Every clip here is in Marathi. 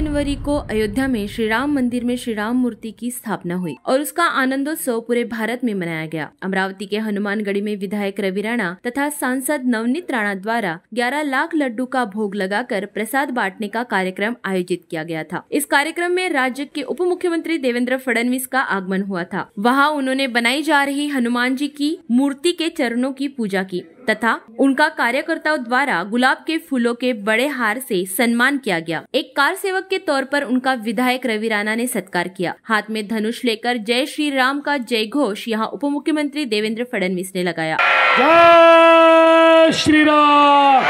जनवरी को अयोध्या में श्री राम मंदिर में श्री राम मूर्ति की स्थापना हुई और उसका आनंदोत्सव पूरे भारत में मनाया गया। अमरावती के हनुमानगढ़ी में विधायक रवि राणा तथा सांसद नवनीत राणा द्वारा 11 लाख लड्डू का भोग लगाकर प्रसाद बांटने का कार्यक्रम आयोजित किया गया था। इस कार्यक्रम में राज्य के उप मुख्यमंत्री देवेंद्र फडणवीस का आगमन हुआ था। वहां उन्होंने बनाई जा रही हनुमान जी की मूर्ति के चरणों की पूजा की तथा उनका कार्यकर्ताओं द्वारा गुलाब के फूलों के बड़े हार से सम्मान किया गया। एक कार सेवक के तौर पर उनका विधायक रवि राणा ने सत्कार किया। हाथ में धनुष लेकर जय श्री राम का जय घोष यहां उप मुख्यमंत्री देवेंद्र फडणवीस ने लगाया। जय श्री राम,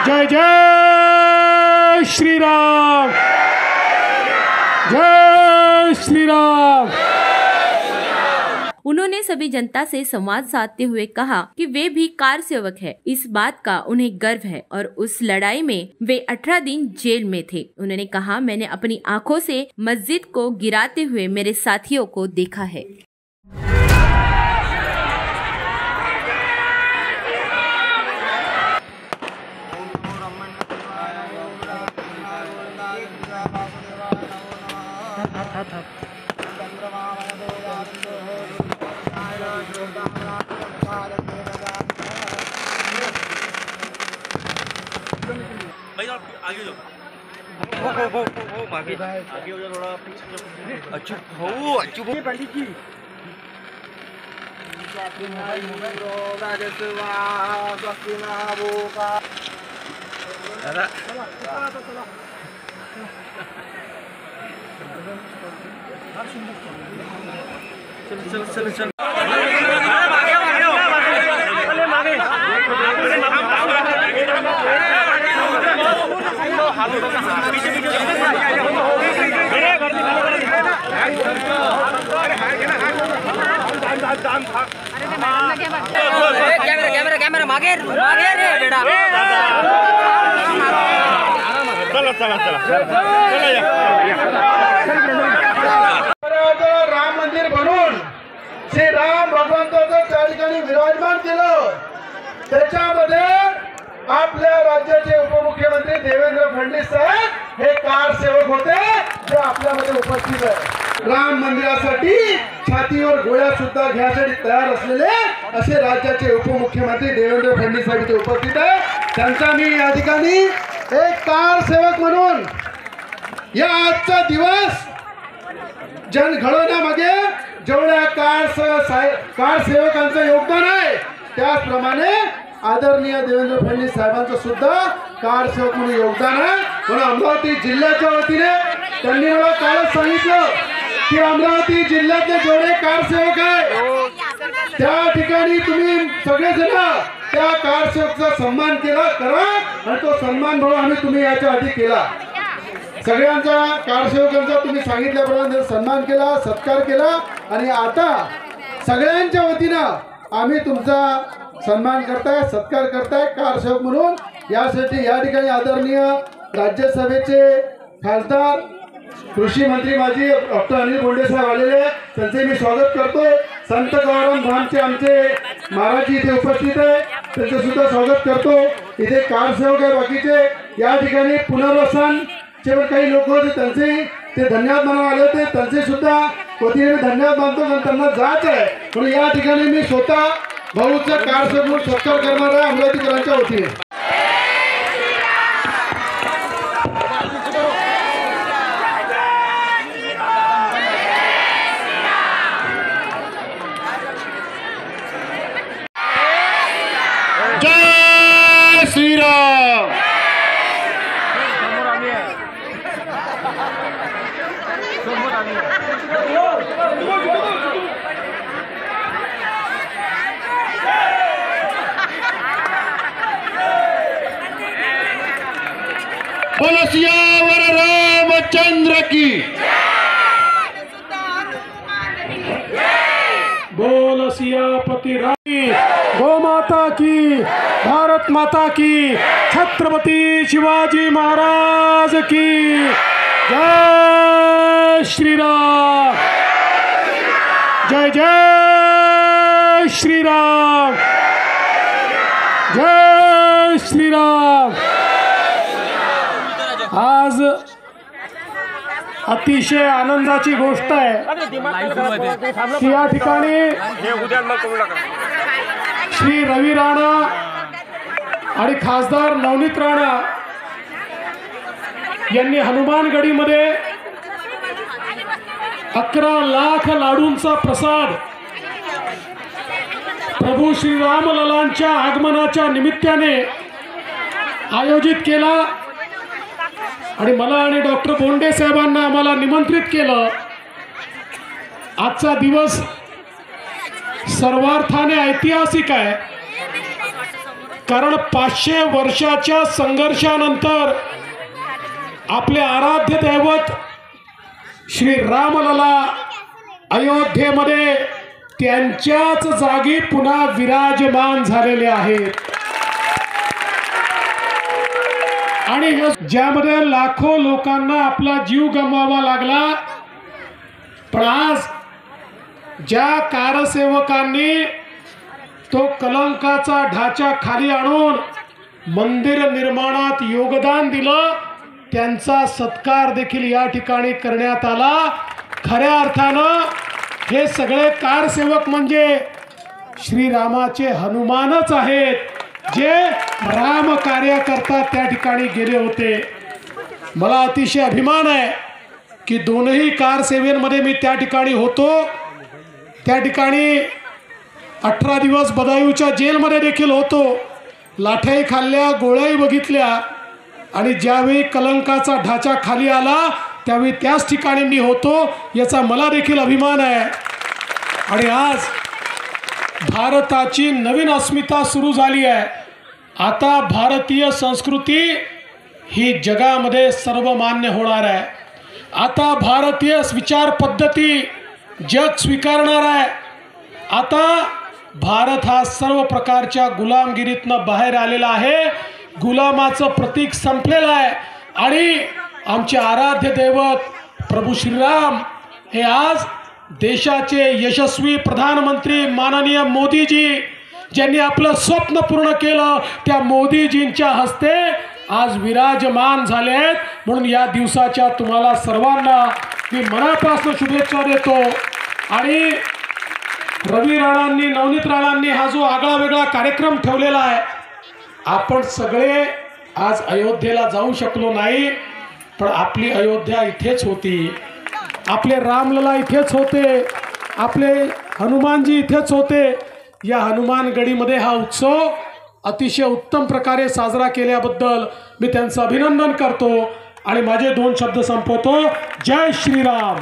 जय जय श्री राम, जय श्री राम। उन्होंने सभी जनता से संवाद साधते हुए कहा कि वे भी कार सेवक है। इस बात का उन्हें गर्व है और उस लड़ाई में वे 18 दिन जेल में थे। उन्होंने कहा, मैंने अपनी आंखों से मस्जिद को गिराते हुए मेरे साथियों को देखा है। भाई आप आगे जाओ। वो आगे हो जाओ थोड़ा। अच्छा पंडित जी। चल कैमरा मागे रे बेटा। राम मंदिर बनवून श्री राम भगवंताचं त्या ठिकाणी विराजमान केलं। त्याच्यामध्ये आपल्या राज्याचे उपमुख्यमंत्री देवेंद्र फडणवीस साहेब हे कार सेवक होते जे आपल्यामध्ये उपस्थित आहे। राम मंदिरासाठी छातीवर गोळ्या सुद्धा घ्यायसाठी तयार असलेले असे राज्याचे उपमुख्यमंत्री देवेंद्र फडणवीस साहेब इथे उपस्थित आहे। त्यांचा मी या ठिकाणी एक कार सेवक म्हणून या आजचा दिवस जन घडवण्यामध्ये जेवढ्या कार सेवकांचं योगदान आहे त्याचप्रमाणे आदरणीय देवेंद्र फडणवीस साहेबांचं सुद्धा कार सेवक म्हणून योगदान आहे। म्हणून अमरावती जिल्ह्याच्या वतीने त्यांनी मला कालच सांगितलं की अमरावती जिल्ह्यातले जेवढे कार सेवक आहे त्या ठिकाणी तुम्ही सगळेजण त्या कार सेवकचा सन्मान करा आणि तो सन्मान म्हणून आम्ही तुम्ही याच्या आधी केला। सगळ्यांचा कार सेवकांचा तुम्ही सांगितल्याप्रमाणे सन्मान केला, सत्कार केला आणि आता सगळ्यांच्या वतीनं आम्ही तुमचा सन्मान करताय, सत्कार करताय कार सेवक म्हणून। यासाठी या ठिकाणी आदरणीय राज्यसभेचे खासदार कृषी मंत्री माजी डॉक्टर अनिल बोंडे साहेब आलेले, त्यांचे मी स्वागत करतोय। संत गौरव धामचे आमचे महाराज इथे उपस्थित आहे, त्यांचे सुद्धा स्वागत करतो। इथे कार सेवक आहे बाकीचे या ठिकाणी पुनर्वसन चे काही लोक होते त्यांचे ते धन्यवाद मानायला आले होते, त्यांचे सुद्धा वतीने धन्यवाद मानतो कारण त्यांना जायचं आहे। म्हणून या ठिकाणी मी स्वतः भाऊचा कार सेवक म्हणून सत्कार करणार आहे अमरावतीकरांच्या वतीने। जय श्री राम। बोलो सियावर रामचंद्र की, बोलो सियापति राम, गौ माता की, भारत माता की, छत्रपति शिवाजी महाराज की जय श्री राम, जय जय श्री राम, जय श्री राम। आज अतिशय आनंदाची गोष्ट आहे की या ठिकाणी श्री रवी राणा आणि खासदार नवनीत राणा यांनी हनुमानगडीमध्ये 11 लाख लाडूंचा प्रसाद प्रभू श्रीरामललांच्या आगमनाच्या निमित्ताने आयोजित केला आणि मला आणि डॉक्टर बोंडे साहेबांना आम्हाला निमंत्रित केलं। आजचा दिवस सर्वार्थाने ऐतिहासिक आहे, कारण 500 वर्षाच्या संघर्षानंतर आपले आराध्य दैवत श्री रामलला अयोध्येमध्ये त्यांच्याच जागी पुन्हा विराजमान झालेले आहेत आणि ज्यामध्ये लाखो लोकांना आपला जीव गमवावा लागला, पण आज ज्या कारसेवकांनी तो कलंकाचा ढाचा खाली आणून मंदिर निर्माणात योगदान दिलं त्यांचा सत्कार देखील या ठिकाणी करण्यात आला। खऱ्या अर्थानं हे सगळे कारसेवक म्हणजे श्रीरामाचे हनुमानच आहेत, जे राम कार्याकरता त्या ठिकाणी गेले होते। मला अतिशय अभिमान आहे की दोनही कारसेवेमध्ये मी त्या ठिकाणी होतो। त्या ठिकाणी 18 दिवस बदायूच्या जेलमध्ये देखील होतो, लाठ्याही खाल्ल्या, गोळ्याही बघितल्या आणि ज्यावेळी कलंकाचा ढाचा खाली आला त्यावेळी त्याच ठिकाणी मी होतो, याचा मला देखील अभिमान आहे। आणि आज भारताची नवीन अस्मिता सुरू झाली आहे। आता भारतीय संस्कृती ही जगामध्ये सर्वमान्य होणार आहे। आता भारतीय विचार पद्धती जग स्वीकारणार आहे। आता भारत हा सर्व प्रकारच्या गुलामगिरीतनं बाहेर आलेला आहे, गुलामाचं प्रतीक संपलेलं आहे आणि आमचे आराध्य दैवत प्रभू श्रीराम हे आज देशाचे यशस्वी प्रधानमंत्री माननीय मोदीजी ज्यांनी आपलं स्वप्न पूर्ण केलं त्या मोदीजींच्या हस्ते आज विराजमान झाले आहेत। म्हणून या दिवसाच्या तुम्हाला सर्वांना मी मनापासून शुभेच्छा देतो। आणि रवी राणांनी, नवनीत राणांनी हा जो आगळा वेगळा कार्यक्रम ठेवलेला आहे, आपण सगळे आज अयोध्येला जाऊ शकलो नाही, पण आपली अयोध्या इथेच होती, आपले रामलला इथेच होते, आपले हनुमानजी इथेच होते। या हनुमानगडीमध्ये हा उत्सव अतिशय उत्तम प्रकारे साजरा केल्याबद्दल मी त्यांचं अभिनंदन करतो आणि माझे 2 शब्द संपवतो। जय श्रीराम।